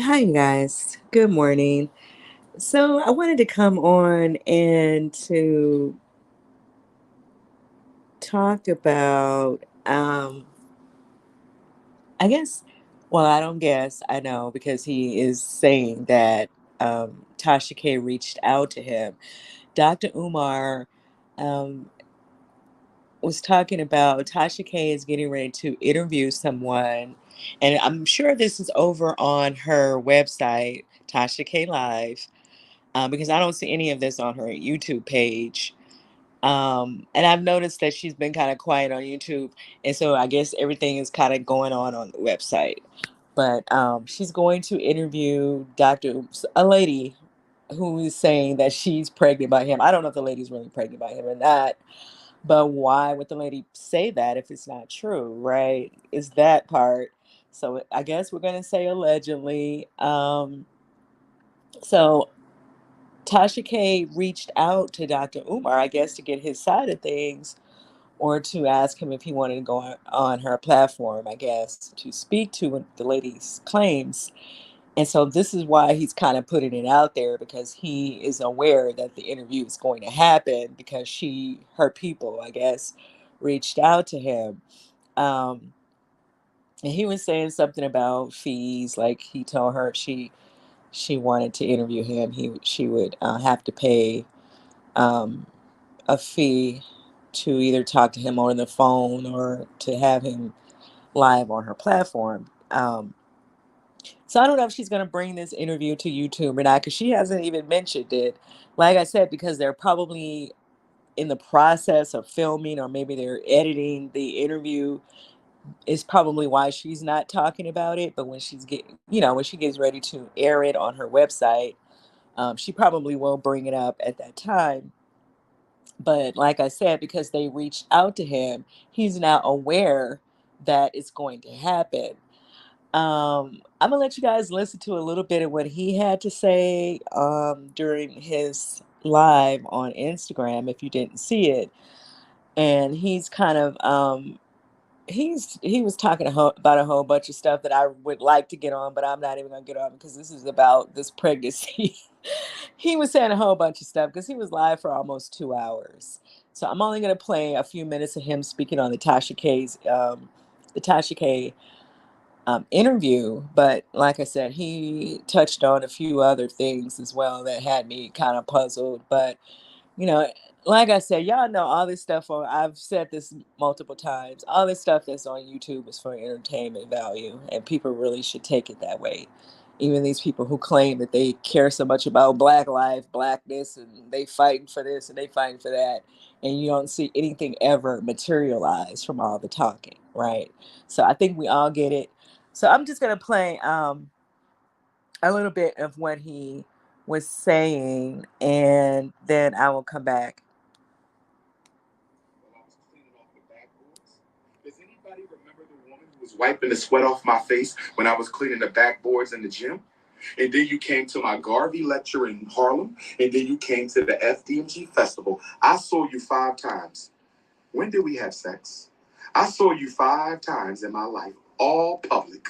Hi, you guys. Good morning. So, I wanted to come on and to talk about, I guess, well, I don't guess, I know because he is saying that Tasha K reached out to him. Dr. Umar um, was talking about Tasha K is getting ready to interview someone, and I'm sure this is over on her website, Tasha K Live, because I don't see any of this on her YouTube page. And I've noticed that she's been kind of quiet on YouTube, and so I guess everything is kind of going on the website. But she's going to interview a lady who is saying that she's pregnant by him. I don't know if the lady's really pregnant by him or not, but why would the lady say that if it's not true, right? Is that part? So I guess we're gonna say allegedly. So Tasha K reached out to Dr. Umar, I guess, to get his side of things or to ask him if he wanted to go on her platform, I guess, to speak to the lady's claims. And so this is why he's kind of putting it out there because he is aware that the interview is going to happen because her people, I guess, reached out to him. Um, and he was saying something about fees, like he told her if she wanted to interview him, she would have to pay um, a fee to either talk to him on the phone or to have him live on her platform. So I don't know if she's going to bring this interview to YouTube or not because she hasn't even mentioned it. Like I said, because they're probably in the process of filming or maybe they're editing the interview is probably why she's not talking about it. But when she gets ready to air it on her website, she probably will bring it up at that time. But like I said, because they reached out to him, he's now aware that it's going to happen. I'm gonna let you guys listen to a little bit of what he had to say during his live on Instagram. If you didn't see it, and he's kind of he was talking about a whole bunch of stuff that I would like to get on, but I'm not even gonna get on because this is about this pregnancy. He was saying a whole bunch of stuff because he was live for almost 2 hours. So I'm only gonna play a few minutes of him speaking on the Tasha K interview. But like I said, he touched on a few other things as well that had me kind of puzzled. But you know, like I said, y'all know all this stuff I've said this multiple times. All this stuff that's on YouTube is for entertainment value, and people really should take it that way. Even these people who claim that they care so much about black life, blackness, and they fighting for this and they fighting for that, and you don't see anything ever materialize from all the talking, right? So I think we all get it. So I'm just gonna play a little bit of what he was saying, and then I will come back. While I was cleaning off the backboards. Does anybody remember the woman who was wiping the sweat off my face when I was cleaning the backboards in the gym? And then you came to my Garvey lecture in Harlem, and then you came to the FDMG festival. I saw you 5 times. When did we have sex? I saw you 5 times in my life, all public.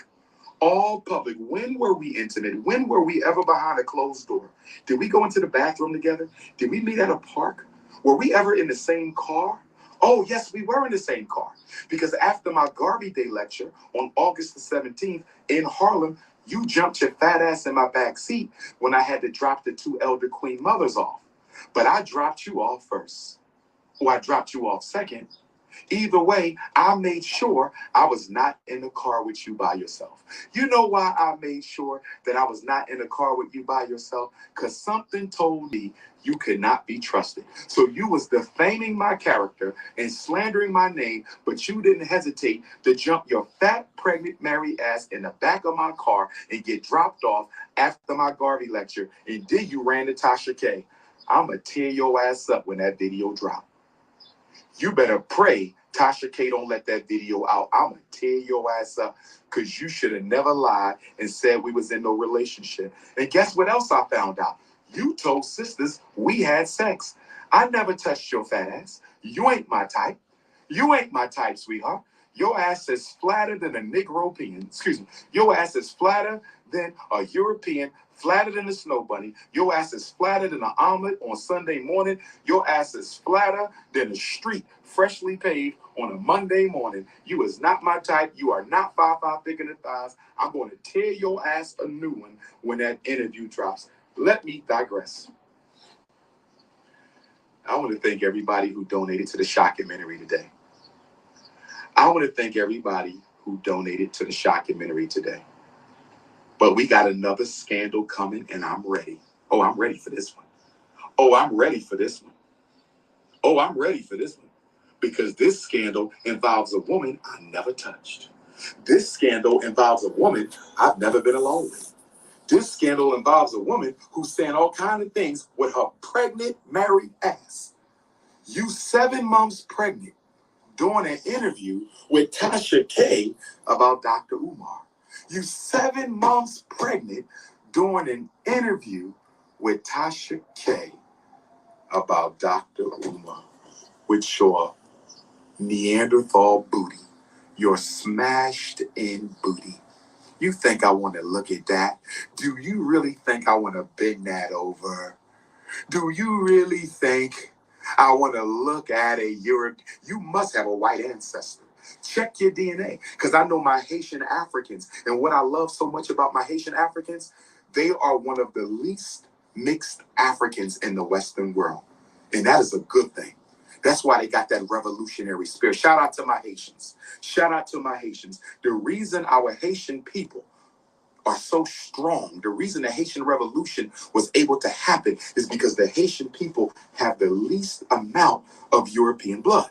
All public. When were we intimate? When were we ever behind a closed door? Did we go into the bathroom together? Did we meet at a park? Were we ever in the same car? Oh, yes, we were in the same car. Because after my Garvey Day lecture on August the 17th in Harlem, you jumped your fat ass in my back seat when I had to drop the 2 elder queen mothers off. But I dropped you off first. Or I dropped you off second. Either way, I made sure I was not in the car with you by yourself. You know why I made sure that I was not in the car with you by yourself? Because something told me you could not be trusted. So you was defaming my character and slandering my name, but you didn't hesitate to jump your fat, pregnant, married ass in the back of my car and get dropped off after my Garvey lecture. And then you ran to Tasha K. I'ma tear your ass up when that video dropped. You better pray Tasha K don't let that video out. I'ma tear your ass up because you should have never lied and said we was in no relationship. And guess what else I found out? You told sisters we had sex. I never touched your fat ass. You ain't my type. You ain't my type, sweetheart. Your ass is flatter than a Negropean. Excuse me. Your ass is flatter than a European, flatter than a snow bunny. Your ass is flatter than an omelet on Sunday morning. Your ass is flatter than a street freshly paved on a Monday morning. You is not my type. You are not 5'5" thick in the thighs. I'm going to tear your ass a new one when that interview drops. Let me digress. I want to thank everybody who donated to the shockumentary today. I want to thank everybody who donated to the shockumentary today. But we got another scandal coming, and I'm ready. Oh, I'm ready for this one. Oh, I'm ready for this one. Oh, I'm ready for this one. Because this scandal involves a woman I never touched. This scandal involves a woman I've never been alone with. This scandal involves a woman who's saying all kinds of things with her pregnant, married ass. You 7 months pregnant doing an interview with Tasha K about Dr. Umar. You 7 months pregnant doing an interview with Tasha K about Dr. Umar with your Neanderthal booty, your smashed in booty. You think I want to look at that? Do you really think I want to bend that over? Do you really think I want to look at a Europe? You must have a white ancestor. Check your DNA, because I know my Haitian Africans, and what I love so much about my Haitian Africans, they are one of the least mixed Africans in the Western world, and that is a good thing. That's why they got that revolutionary spirit. Shout out to my Haitians. Shout out to my Haitians. The reason our Haitian people are so strong, the reason the Haitian Revolution was able to happen is because the Haitian people have the least amount of European blood.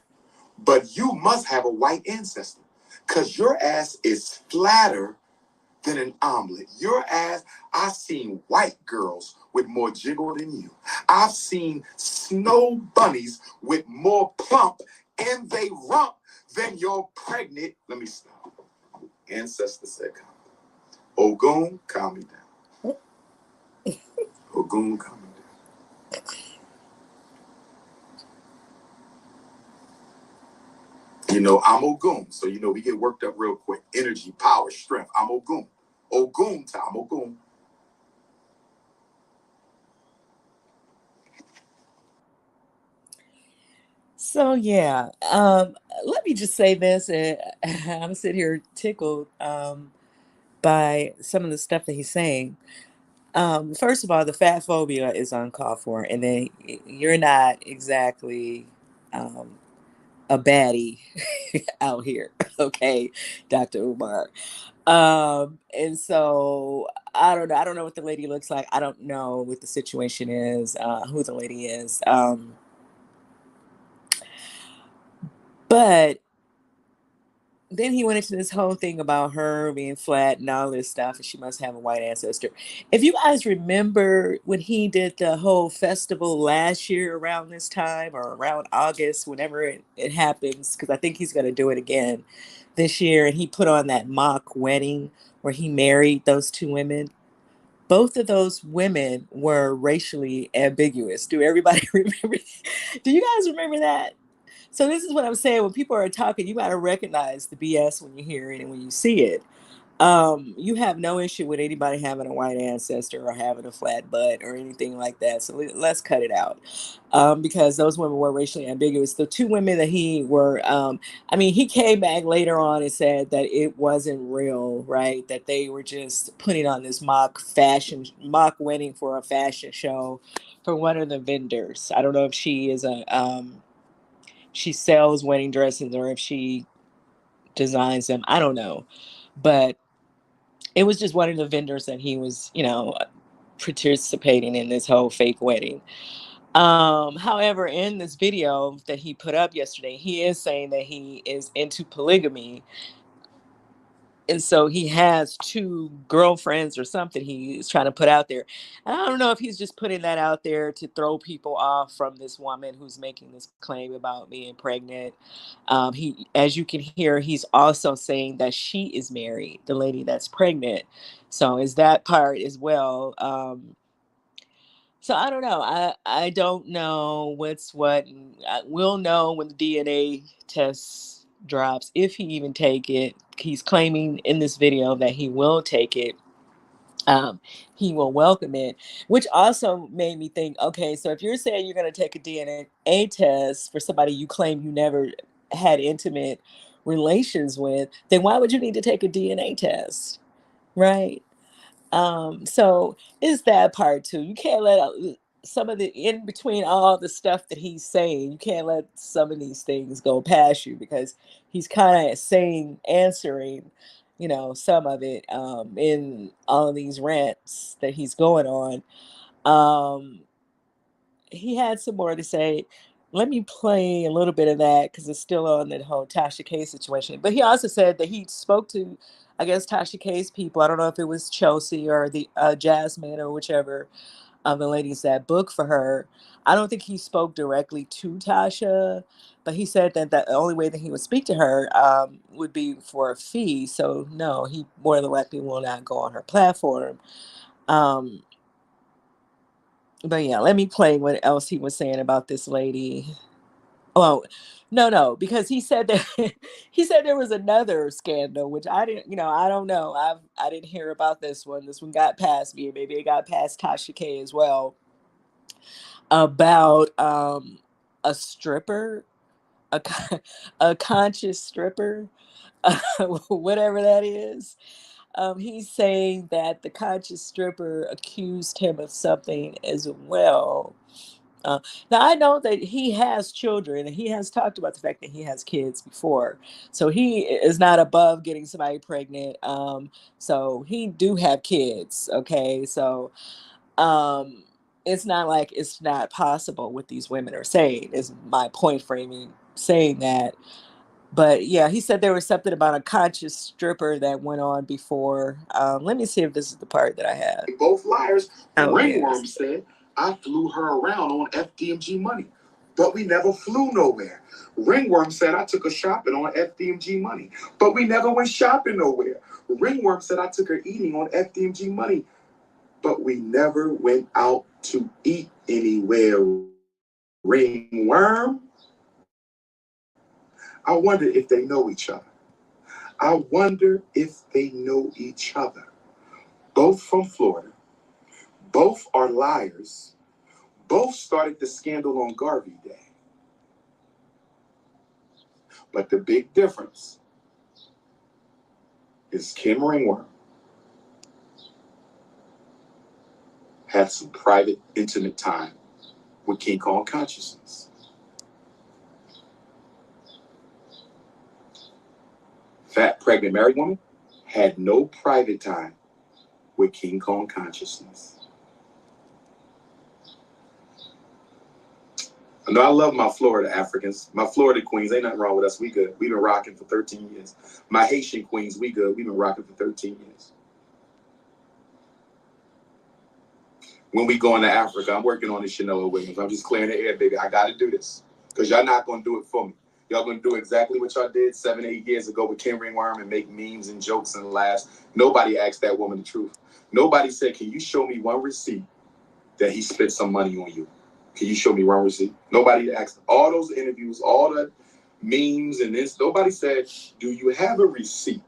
But you must have a white ancestor, because your ass is flatter than an omelet. Your ass, I've seen white girls with more jiggle than you. I've seen snow bunnies with more plump in they rump than your pregnant. Let me stop. Ancestor said, Ogun, calm me down. Ogun, calm me down. You know, I'm Ogun, so you know we get worked up real quick. Energy, power, strength. I'm Ogun. Ogun time, Ogun. So yeah, let me just say this. I'm sitting here tickled by some of the stuff that he's saying. First of all, the fat phobia is uncalled for, and then you're not exactly um, a baddie out here, okay, Dr. Umar. And so I don't know. I don't know what the lady looks like. I don't know what the situation is, who the lady is. But then he went into this whole thing about her being flat and all this stuff, and she must have a white ancestor. If you guys remember when he did the whole festival last year around this time or around August, whenever it happens, because I think he's going to do it again this year, and he put on that mock wedding where he married those two women. Both of those women were racially ambiguous. Do everybody remember? Do you guys remember that? So this is what I'm saying. When people are talking, you got to recognize the BS when you hear it and when you see it. You have no issue with anybody having a white ancestor or having a flat butt or anything like that. So let's cut it out. Because those women were racially ambiguous. The two women that he were, I mean, he came back later on and said that it wasn't real, right? That they were just putting on this mock wedding for a fashion show for one of the vendors. I don't know if she is she sells wedding dresses or if she designs them. I don't know. But it was just one of the vendors that he was, participating in this whole fake wedding. However, in this video that he put up yesterday, he is saying that he is into polygamy, and so he has two girlfriends or something he's trying to put out there. And I don't know if he's just putting that out there to throw people off from this woman who's making this claim about being pregnant. He, as you can hear, he's also saying that she is married, the lady that's pregnant. So is that part as well. So I don't know. I don't know what's what. And we'll know when the DNA tests drops, if he even take it. He's claiming in this video that he will take it. um, he will welcome it, which also made me think, okay, so if you're saying you're going to take a DNA test for somebody you claim you never had intimate relations with, then why would you need to take a DNA test? Right. So is that part too? You can't let some of the in between all the stuff that he's saying, you can't let some of these things go past you because he's kind of saying, answering, some of it in all of these rants that he's going on. Um, he had some more to say. Let me play a little bit of that because it's still on the whole Tasha K situation. But he also said that he spoke to, I guess, Tasha K's people. I don't know if it was Chelsea or the Jasmine or whichever of the ladies that booked for her. I don't think he spoke directly to Tasha, but he said that the only way that he would speak to her would be for a fee. So no, he more than likely will not go on her platform. Um, but yeah, let me play what else he was saying about this lady. Oh, no, because he said that he said there was another scandal, which I didn't, I don't know. I didn't hear about this one. This one got past me, or maybe it got past Tasha K as well, about a stripper, a a conscious stripper, whatever that is. He's saying that the conscious stripper accused him of something as well. Uh, Now I know that he has children, and he has talked about the fact that he has kids before, so he is not above getting somebody pregnant. So he do have kids. Okay, so um, it's not like it's not possible what these women are saying. Is my point framing saying that? But yeah, he said there was something about a conscious stripper that went on before. Let me see if this is the part that I have. Both liars. Oh Ringworm yes. said, I flew her around on FDMG money, but we never flew nowhere. Ringworm said, I took her shopping on FDMG money, but we never went shopping nowhere. Ringworm said, I took her eating on FDMG money, but we never went out to eat anywhere. Ringworm? I wonder if they know each other. I wonder if they know each other. Both from Florida. Both are liars. Both started the scandal on Garvey Day. But the big difference is Kim Ringworm had some private, intimate time with King Kong Consciousness. Fat, pregnant, married woman had no private time with King Kong Consciousness. I know I love my Florida Africans. My Florida queens, ain't nothing wrong with us. We good. We've been rocking for 13 years. My Haitian queens, we good. We've been rocking for 13 years. When we go into Africa, I'm working on the Chanel Williams. I'm just clearing the air, baby. I got to do this because y'all not going to do it for me. Y'all going to do exactly what y'all did 7, 8 years ago with Kim Ringworm and make memes and jokes and laughs. Nobody asked that woman the truth. Nobody said, can you show me one receipt that he spent some money on you? Can you show me one receipt? Nobody asked. All those interviews, all the memes and this, nobody said, do you have a receipt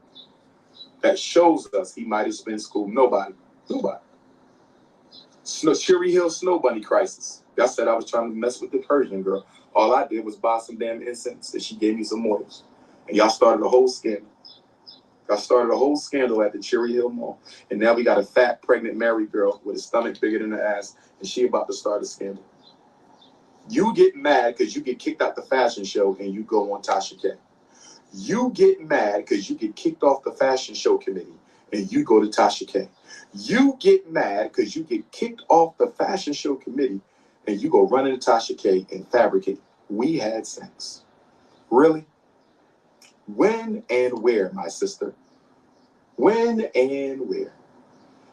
that shows us he might have spent school? Nobody. Cherry Hill Snow Bunny crisis. Y'all said I was trying to mess with the Persian girl. All I did was buy some damn incense and she gave me some oils. And y'all started a whole scandal. Y'all started a whole scandal at the Cherry Hill Mall. And now we got a fat, pregnant, married girl with a stomach bigger than her ass. And she about to start a scandal. You get mad because you get kicked out the fashion show and you go on Tasha K. You get mad because you get kicked off the fashion show committee and you go to Tasha K. You get mad because you get kicked off the fashion show committee and you go run into Tasha K and fabricate. We had sex. Really? When and where, my sister? When and where?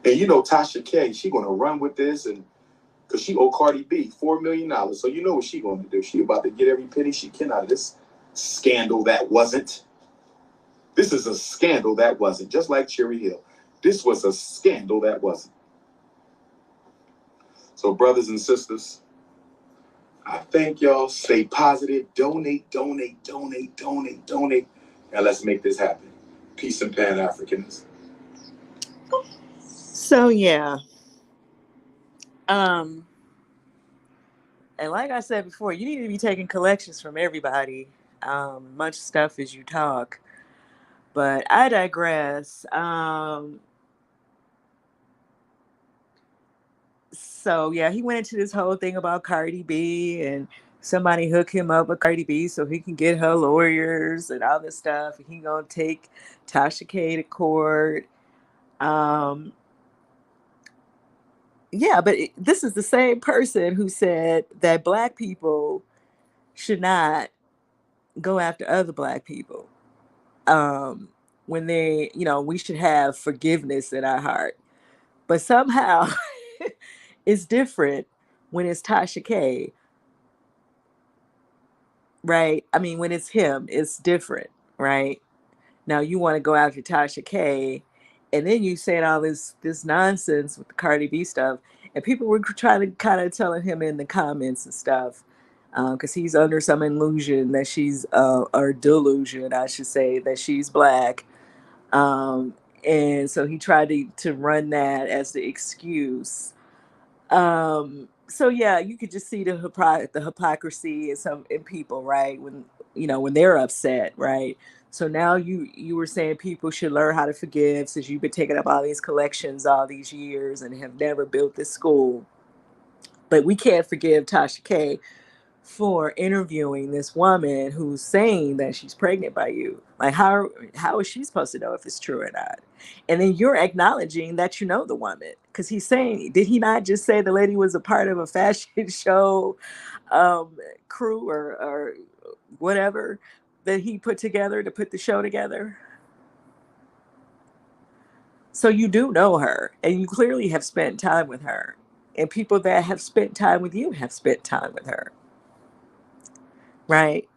And you know Tasha K, she gonna run with this and because she owe Cardi B $4 million. So you know what she gonna do. She about to get every penny she can out of this scandal that wasn't. This is a scandal that wasn't. Just like Cherry Hill. This was a scandal that wasn't. So brothers and sisters, I thank y'all. Stay positive. Donate, donate, donate, donate, donate. And let's make this happen. Peace and Pan Africanism. So yeah. Um and like I said before, you need to be taking collections from everybody. Much stuff as you talk. But I digress. So yeah, he went into this whole thing about Cardi B and somebody hook him up with Cardi B so he can get her lawyers and all this stuff. And he gonna take Tasha K to court. Um, yeah, but this is the same person who said that black people should not go after other black people. Um, when they, we should have forgiveness in our heart. But somehow it's different when it's Tasha K, right? I mean, when it's him, it's different, right? Now you want to go after Tasha K, and then you saying all this nonsense with the Cardi B stuff, and people were trying to kind of telling him in the comments and stuff, because he's under some illusion that she's, or delusion, I should say, that she's black, um, and so he tried to run that as the excuse. So yeah, you could just see the hypocrisy in people, right? When they're upset, right? So now you were saying people should learn how to forgive since you've been taking up all these collections all these years and have never built this school. But we can't forgive Tasha K for interviewing this woman who's saying that she's pregnant by you. Like how is she supposed to know if it's true or not? And then you're acknowledging that you know the woman because he's saying, did he not just say the lady was a part of a fashion show crew or whatever that he put together to put the show together? So you do know her, and you clearly have spent time with her, and people that have spent time with you have spent time with her, right?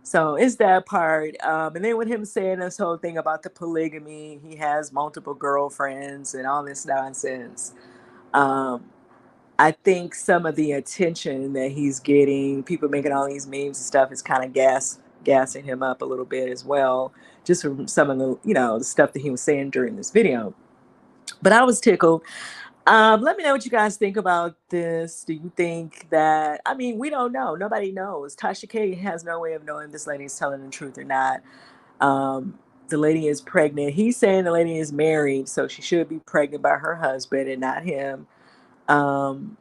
So it's that part. And then with him saying this whole thing about the polygamy, he has multiple girlfriends and all this nonsense. Um, I think some of the attention that he's getting, people making all these memes and stuff, is kind of gassing him up a little bit as well, just from some of the stuff that he was saying during this video. But I was tickled. Let me know what you guys think about this. Do you think that, I mean, we don't know. Nobody knows. Tasha K has no way of knowing if this lady is telling the truth or not. The lady is pregnant. He's saying the lady is married, so she should be pregnant by her husband and not him. Um,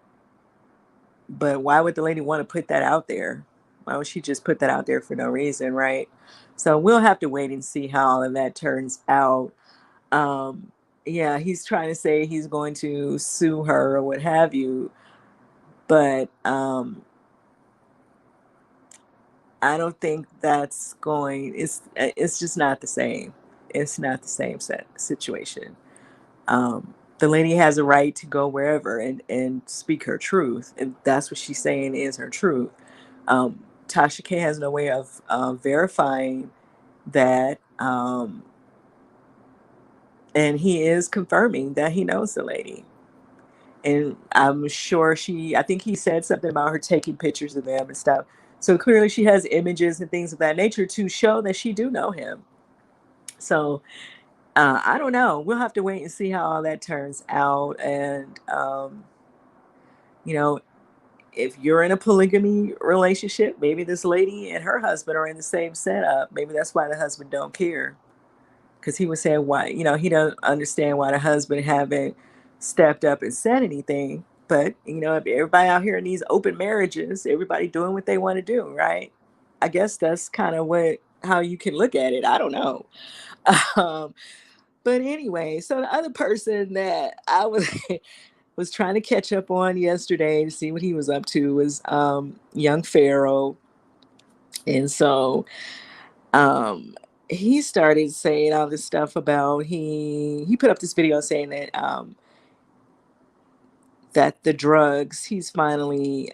but why would the lady want to put that out there? Why would she just put that out there for no reason, right? So we'll have to wait and see how all of that turns out. um yeah, he's trying to say he's going to sue her or what have you, but I don't think that's going, it's just not the same. It's not the same situation. The lady has a right to go wherever and speak her truth, and that's what she's saying is her truth. Tasha K has no way of verifying that, and he is confirming that he knows the lady. And I'm sure I think he said something about her taking pictures of them and stuff. So clearly she has images and things of that nature to show that she do know him. So I don't know. We'll have to wait and see how all that turns out. And, you know, if you're in a polygamy relationship, maybe this lady and her husband are in the same setup. Maybe that's why the husband don't care. Because he was saying why, he don't understand why the husband haven't stepped up and said anything. But if everybody out here in these open marriages, everybody doing what they want to do, right? I guess that's kind of what how you can look at it. I don't know. um, but anyway, so the other person that I was was trying to catch up on yesterday to see what he was up to was young Pharaoh. And so um he started saying all this stuff about he put up this video saying that the drugs, he's finally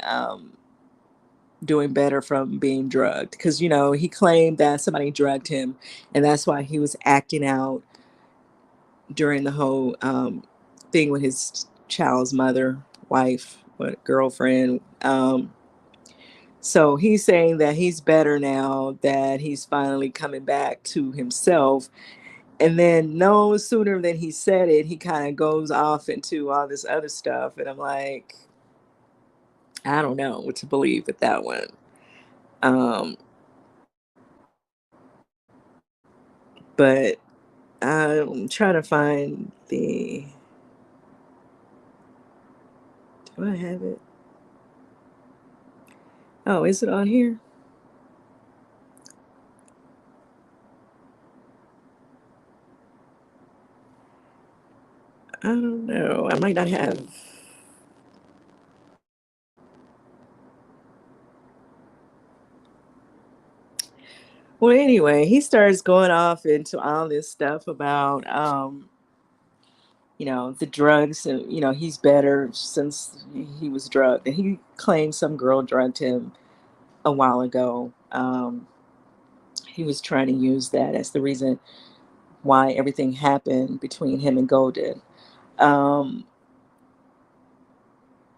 doing better from being drugged, because he claimed that somebody drugged him, and that's why he was acting out during the whole thing with his child's mother, wife, what girlfriend. So he's saying that he's better now, that he's finally coming back to himself. And then no sooner than he said it, he kind of goes off into all this other stuff. And I'm like, I don't know what to believe with that one. Um, but I'm trying to find the. Do I have it? Oh, is it on here? I don't know. I might not have. Well, anyway, he starts going off into all this stuff about, the drugs. And, he's better since he was drugged. And he claims some girl drugged him a while ago. He was trying to use that as the reason why everything happened between him and Golden. Um,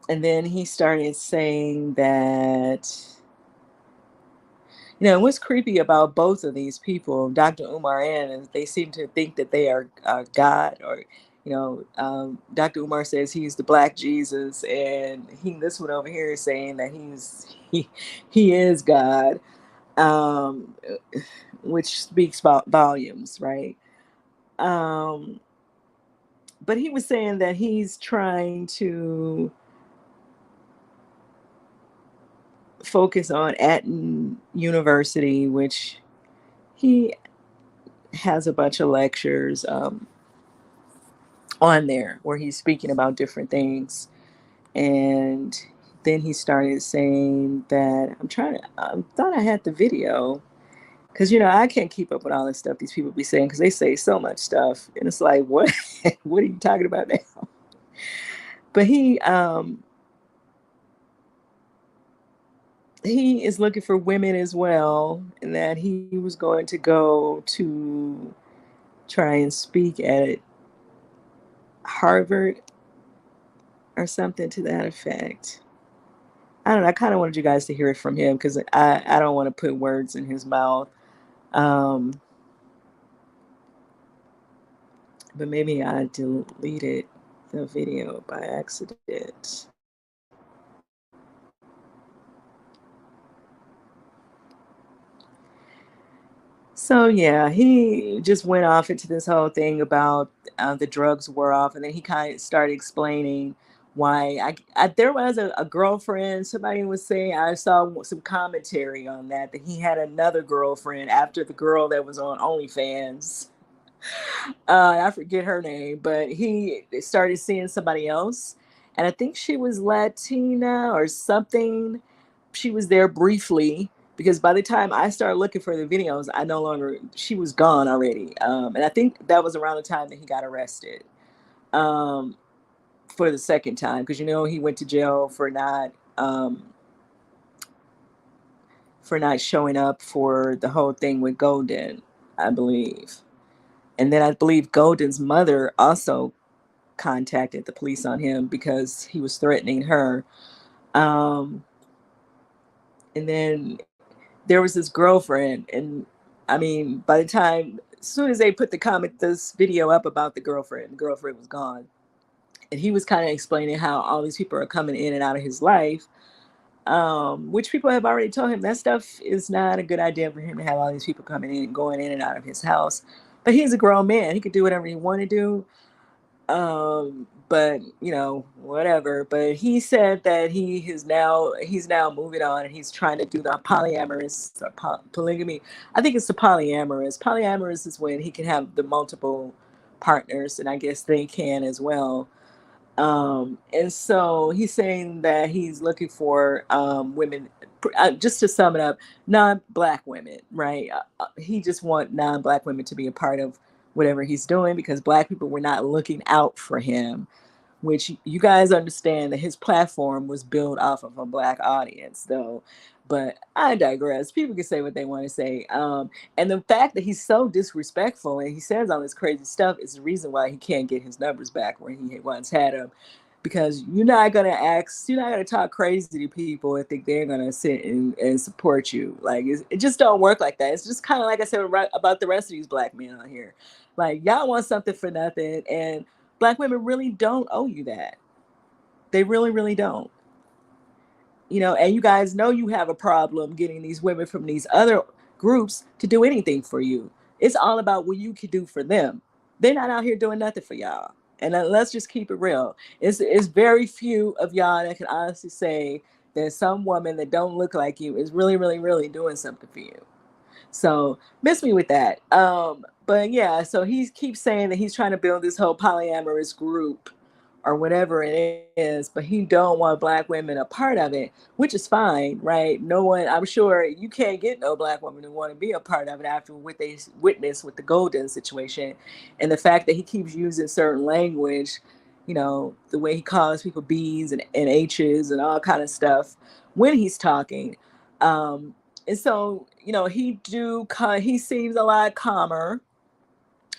and then he started saying that, what's creepy about both of these people, Dr. Umar and they seem to think that they are God, or, Dr. Umar says he's the Black Jesus, and this one over here is saying that he is God, um, which speaks about volumes, right? Um, but he was saying that he's trying to focus on Atten University, which he has a bunch of lectures on there where he's speaking about different things. And then he started saying that I thought I had the video, because I can't keep up with all this stuff these people be saying, because they say so much stuff, and it's like, what what are you talking about now? But he is looking for women as well, and that he was going to go to try and speak at Harvard or something to that effect. I don't know. I kind of wanted you guys to hear it from him, because I don't want to put words in his mouth. Um, but maybe I deleted the video by accident. So yeah, he just went off into this whole thing about the drugs wore off, and then he kind of started explaining why. There was a girlfriend. Somebody was saying, I saw some commentary on that he had another girlfriend after the girl that was on OnlyFans. I forget her name, but he started seeing somebody else, and I think she was Latina or something. She was there briefly, because by the time I started looking for the videos, I no longer she was gone already. And I think that was around the time that he got arrested um, for the second time, because he went to jail for not showing up for the whole thing with Golden, I believe. And then I believe Golden's mother also contacted the police on him because he was threatening her. Um, and then there was this girlfriend, and I mean, by the time, as soon as they put this video up about the girlfriend was gone, and he was kind of explaining how all these people are coming in and out of his life. Which people have already told him that stuff is not a good idea for him to have all these people coming in and going in and out of his house. But he's a grown man; he could do whatever he want to do. But whatever. But he said that he's now moving on, and he's trying to do the polyamorous or polygamy. I think it's the polyamorous. Polyamorous is when he can have the multiple partners, and I guess they can as well. And so he's saying that he's looking for women. Just to sum it up, non-black women, right? He just want non-black women to be a part of whatever he's doing, because black people were not looking out for him, which you guys understand that his platform was built off of a black audience, though. But I digress. People can say what they want to say. And the fact that he's so disrespectful and he says all this crazy stuff is the reason why he can't get his numbers back where he once had them. because you're not gonna talk crazy to people and think they're gonna sit and support you. Like it just don't work like that. It's just kind of like I said about the rest of these black men out here. Like y'all want something for nothing, and black women really don't owe you that. They really, really don't. And you guys know you have a problem getting these women from these other groups to do anything for you. It's all about what you can do for them. They're not out here doing nothing for y'all. And let's just keep it real. It's very few of y'all that can honestly say that some woman that don't look like you is really, really, really doing something for you. So miss me with that. But yeah, so he keeps saying that he's trying to build this whole polyamorous group or whatever it is, but he don't want black women a part of it, which is fine, right? No one, I'm sure you can't get no black woman to want to be a part of it after what they witnessed with the Golden situation, and the fact that he keeps using certain language, the way he calls people B's and H's and all kind of stuff when he's talking. And so, he seems a lot calmer.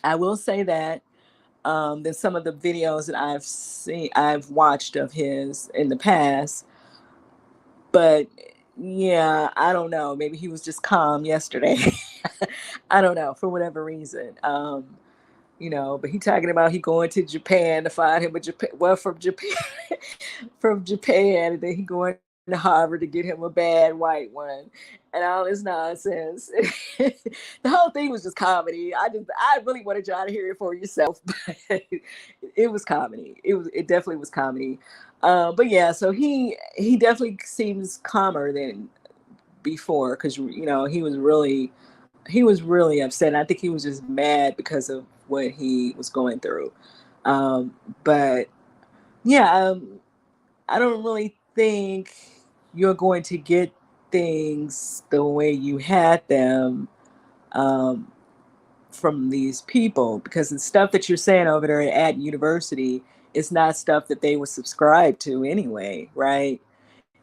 I will say that than some of the videos that I've watched of his in the past. But yeah, I don't know. Maybe he was just calm yesterday. I don't know, for whatever reason. But he talking about he going to Japan to find him a Japan, well, from Japan, from Japan, and then he going to Harvard to get him a bad white one, and all this nonsense. The whole thing was just comedy. I really wanted y'all to hear it for yourself, but it was comedy. It definitely was comedy. But yeah, so he definitely seems calmer than before, because he was really upset. I think he was just mad because of what he was going through. But yeah, I don't really think you're going to get things the way you had them um, from these people, because the stuff that you're saying over there at university is not stuff that they would subscribe to anyway, right?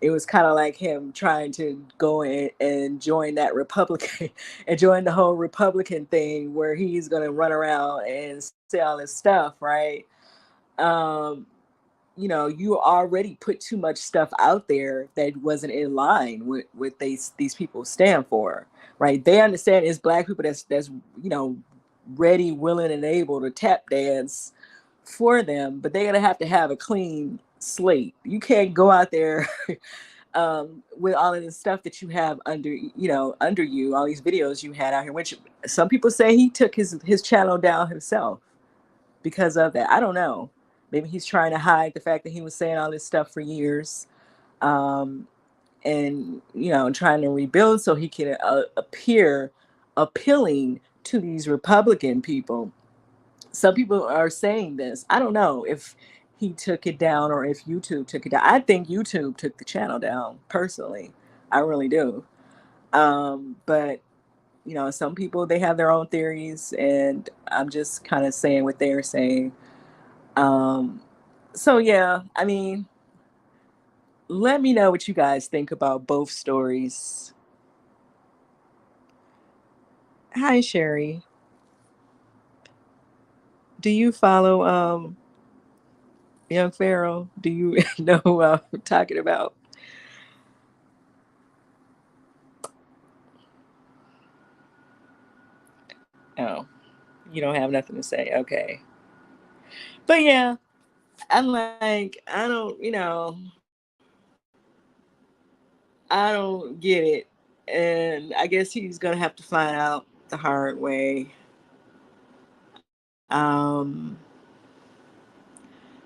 It was kind of like him trying to go and join that Republican and join the whole Republican thing where he's going to run around and say all this stuff, right? Um, you already put too much stuff out there that wasn't in line with what these people stand for, right? They understand it's black people that's ready, willing, and able to tap dance for them, but they're gonna have to have a clean slate. You can't go out there with all of the stuff that you have under you, all these videos you had out here, which some people say he took his channel down himself because of that. I don't know. Maybe he's trying to hide the fact that he was saying all this stuff for years, um, and trying to rebuild so he can appear appealing to these Republican people. Some people are saying this. I don't know if he took it down or if YouTube took it down. I think YouTube took the channel down personally. I really do. But some people, they have their own theories, and I'm just kind of saying what they're saying. Um, so yeah, I mean, let me know what you guys think about both stories. Hi, Sherry. Do you follow young Pharaoh? Do you know who I'm talking about? Oh, you don't have nothing to say. Okay. But yeah, I'm like, I don't, I don't get it. And I guess he's going to have to find out the hard way. Um,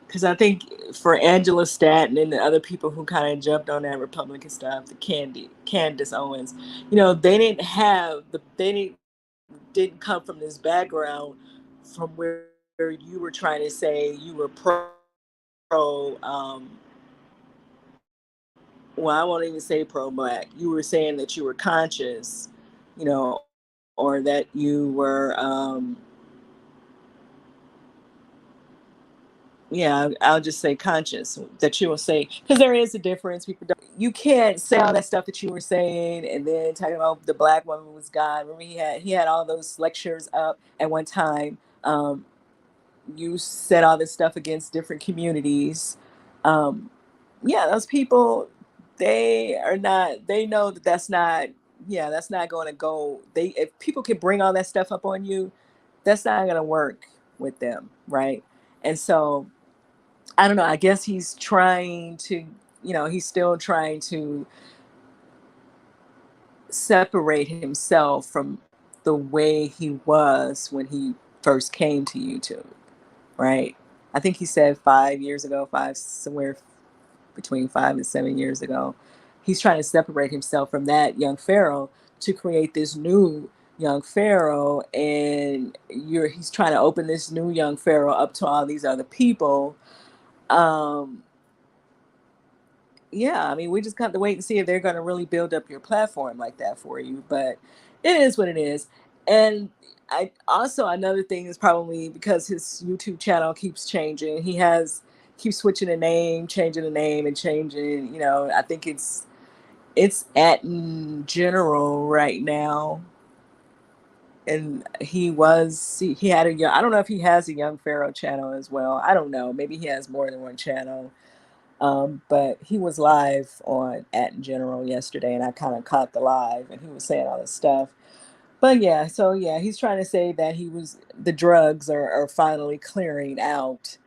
because I think for Angela Stanton and the other people who kind of jumped on that Republican stuff, the Candace Owens, they didn't come from this background from where you were trying to say you were well, I won't even say pro-black. You were saying that you were conscious, or that you were yeah, I'll just say conscious, that you will say, because there is a difference. People don't, you can't say all that stuff that you were saying and then talking about the black woman was God. Remember, he had all those lectures up at one time. You said all this stuff against different communities. Um, yeah, those people, they are not. They know that that's not. Yeah, that's not going to go. They if people can bring all that stuff up on you, that's not going to work with them, right? And so I don't know. I guess he's trying to. He's still trying to separate himself from the way he was when he first came to YouTube, right? I think he said 5 years ago, somewhere between 5 and 7 years ago. He's trying to separate himself from that young Pharaoh to create this new young Pharaoh, and he's trying to open this new young Pharaoh up to all these other people. Um, yeah, I mean, we just have to wait and see if they're going to really build up your platform like that for you. But it is what it is. And I also another thing is probably because his YouTube channel keeps changing. Keeps switching the name, changing the name, and changing. I think it's at general right now. And he had a young. I don't know if he has a young Pharaoh channel as well. I don't know. Maybe he has more than one channel. But he was live on At General yesterday, and I kind of caught the live, and he was saying all this stuff. But yeah, so yeah, he's trying to say that the drugs are finally clearing out.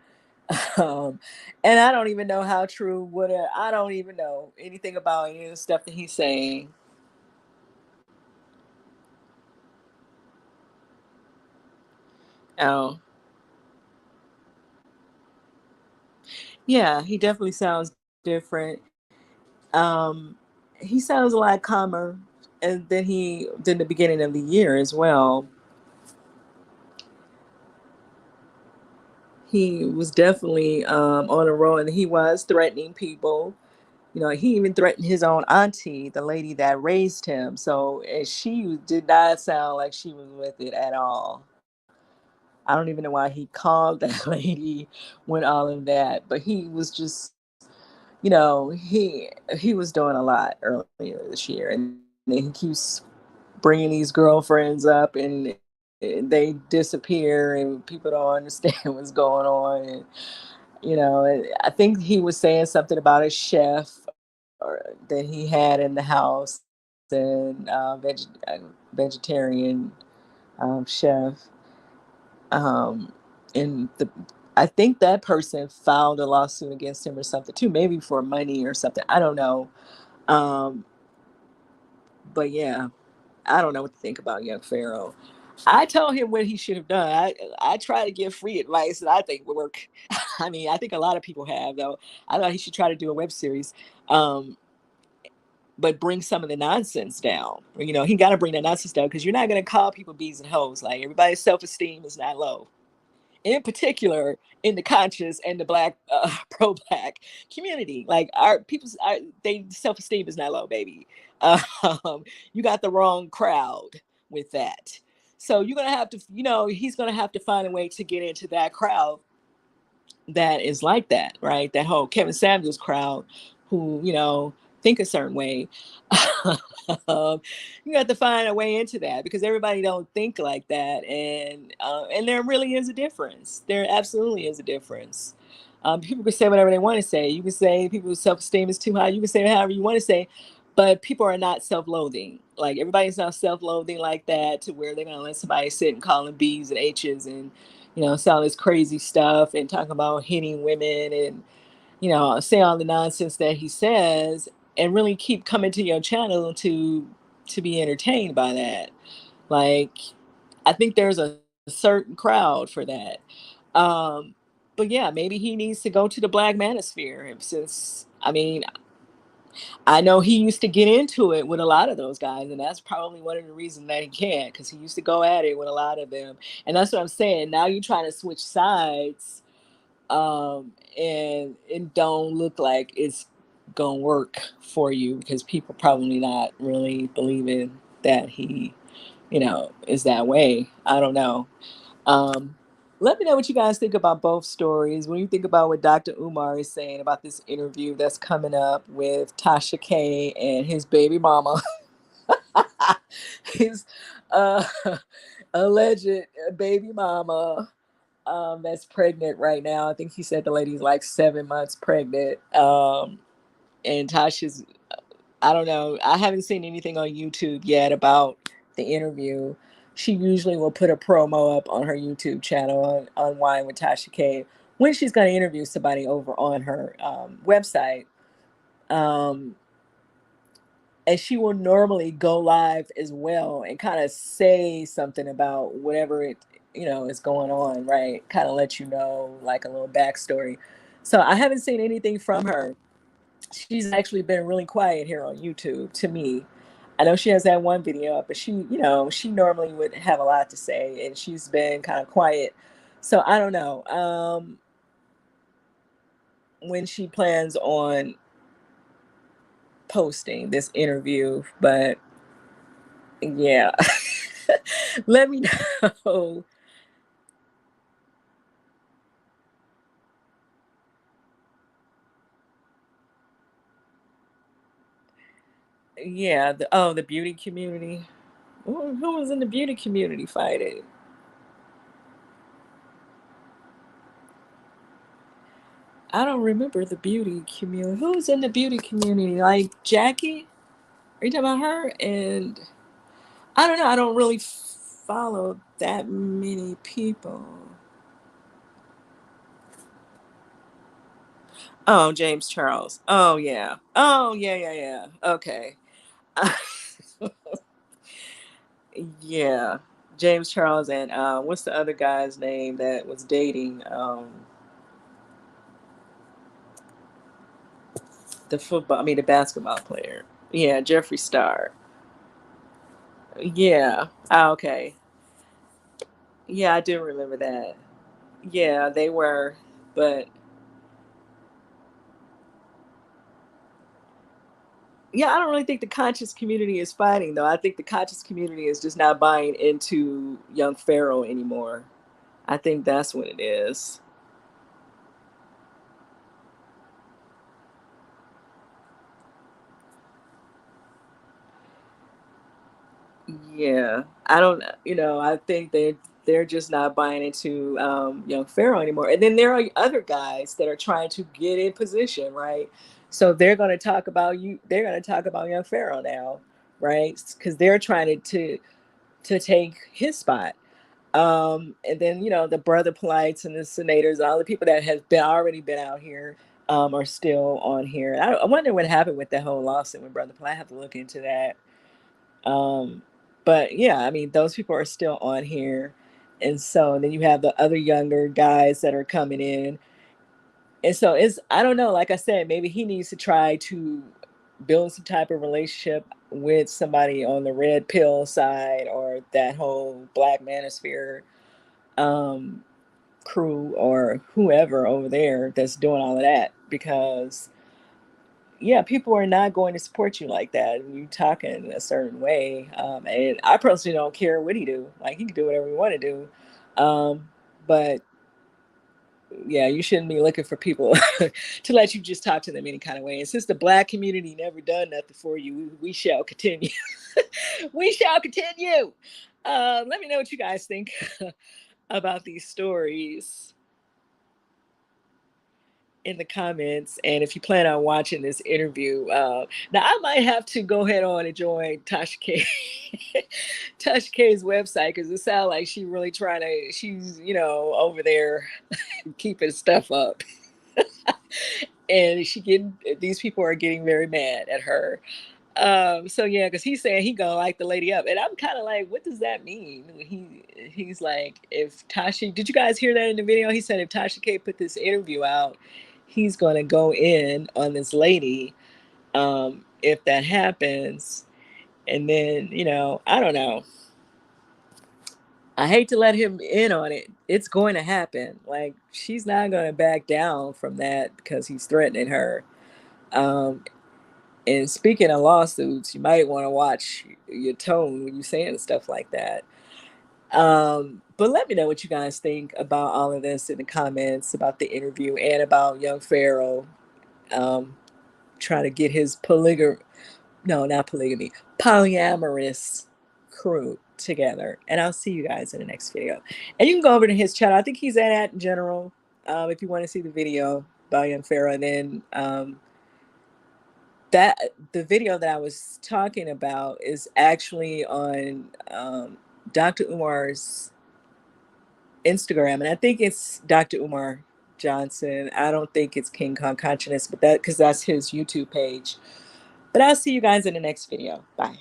Um, and I don't even know how true I don't even know anything about any of the stuff that he's saying. Oh, yeah, he definitely sounds different. Um, he sounds a lot calmer, and then he did the beginning of the year as well. He was definitely on a roll, and he was threatening people. He even threatened his own auntie, the lady that raised him. So and she did not sound like she was with it at all. I don't even know why he called that lady when all of that, but he was just, he was doing a lot earlier this year, and then he keeps bringing these girlfriends up, and they disappear, and people don't understand what's going on. And I think he was saying something about a chef that he had in the house, and vegetarian chef. Um, and I think that person filed a lawsuit against him or something too, maybe for money or something. I don't know. Um, but yeah, I don't know what to think about young Pharaoh. I told him what he should have done. I try to give free advice that I think would work. I mean, I think a lot of people have though. I thought he should try to do a web series, um, but bring some of the nonsense down. He got to bring that nonsense down because you're not going to call people bees and hoes. Like everybody's self esteem is not low. In particular, in the conscious and the black pro black community, like our people's, they self esteem is not low, baby. You got the wrong crowd with that. So you're gonna have to, he's gonna have to find a way to get into that crowd that is like that, right? That whole Kevin Samuels crowd who, think a certain way. You have to find a way into that because everybody don't think like that, and there really is a difference. There absolutely is a difference. People can say whatever they want to say. You can say people's self-esteem is too high. You can say however you want to say, but people are not self-loathing. Like everybody's not self-loathing like that to where they're gonna let somebody sit and call them B's and H's and say all this crazy stuff and talk about hitting women and, say all the nonsense that he says and really keep coming to your channel to be entertained by that. Like, I think there's a certain crowd for that. Um, but yeah, maybe he needs to go to the black manosphere since, I mean, I know he used to get into it with a lot of those guys, and that's probably one of the reasons that he can't, because he used to go at it with a lot of them. And that's what I'm saying. Now you're trying to switch sides, and it don't look like it's gonna work for you because people probably not really believing that he, is that way. I don't know. Um, Let me know what you guys think about both stories. When you think about what Dr. Umar is saying about this interview that's coming up with Tasha K and his baby mama, his uh, alleged baby mama. that's pregnant right now. I think he said the lady's like 7 months pregnant. And Tasha's, I don't know, I haven't seen anything on YouTube yet about the interview. She usually will put a promo up on her YouTube channel on Wine with Tasha K when she's going to interview somebody over on her website. Um, and she will normally go live as well and kind of say something about whatever it is going on, right? Kind of let you know like a little backstory. So I haven't seen anything from her. She's actually been really quiet here on YouTube to me. I know she has that one video up, but she normally would have a lot to say, and she's been kind of quiet. So I don't know when she plans on posting this interview, but yeah. Let me know. Yeah, the beauty community. Who was in the beauty community fighting? I don't remember the beauty community. Who's in the beauty community? Like Jackie? Are you talking about her? And I don't know. I don't really follow that many people. Oh, James Charles. Oh yeah. Oh yeah, yeah, yeah. Okay. Yeah. James Charles and what's the other guy's name that was dating the basketball player. Yeah, Jeffree Star. Yeah. Ah, okay. Yeah, I do remember that. Yeah, they were, but yeah, I don't really think the conscious community is fighting though. I think the conscious community is just not buying into young Pharaoh anymore. I think that's what it is. Yeah, I don't. I think they're just not buying into young Pharaoh anymore. And then there are other guys that are trying to get in position, right? So they're going to talk about you. They're going to talk about young Pharaoh now, right? Because they're trying to take his spot. And then the brother polites and the senators, all the people that have been already been out here are still on here. I wonder what happened with the whole lawsuit with brother polite. I have to look into that. um, but yeah, I mean, those people are still on here. And so then you have the other younger guys that are coming in. And so I don't know, like I said, maybe he needs to try to build some type of relationship with somebody on the red pill side or that whole black manosphere um, crew or whoever over there that's doing all of that because yeah, people are not going to support you like that. And you talking a certain way. And I personally don't care what he do. Like he can do whatever he want to do. But yeah, you shouldn't be looking for people to let you just talk to them any kind of way. And since the black community never done nothing for you, we shall continue. We shall continue. Let me know what you guys think about these stories in the comments. And if you plan on watching this interview, now I might have to go ahead on and join Tasha K. Tasha K's website because it sounds like she really trying to. She's over there keeping stuff up, and she getting these people are getting very mad at her. So yeah, because he's saying he gonna light the lady up, and I'm kind of like, what does that mean? He's like, if Tasha, did you guys hear that in the video? He said if Tasha K put this interview out, he's gonna go in on this lady. If that happens, and then I don't know. I hate to let him in on it. It's going to happen. Like she's not gonna back down from that because he's threatening her. Um, And speaking of lawsuits, you might want to watch your tone when you're saying stuff like that. But let me know what you guys think about all of this in the comments about the interview and about young Pharaoh um, trying to get his no, not polygamy, polyamorous crew together. And I'll see you guys in the next video. And you can go over to his channel. I think he's at in general. If you want to see the video by Pharaoh, and then that the video that I was talking about is actually on Dr. Umar's Instagram, and I think it's Dr. Umar Johnson. I don't think it's King Kong Consciousness, but that because that's his YouTube page. But I'll see you guys in the next video. Bye.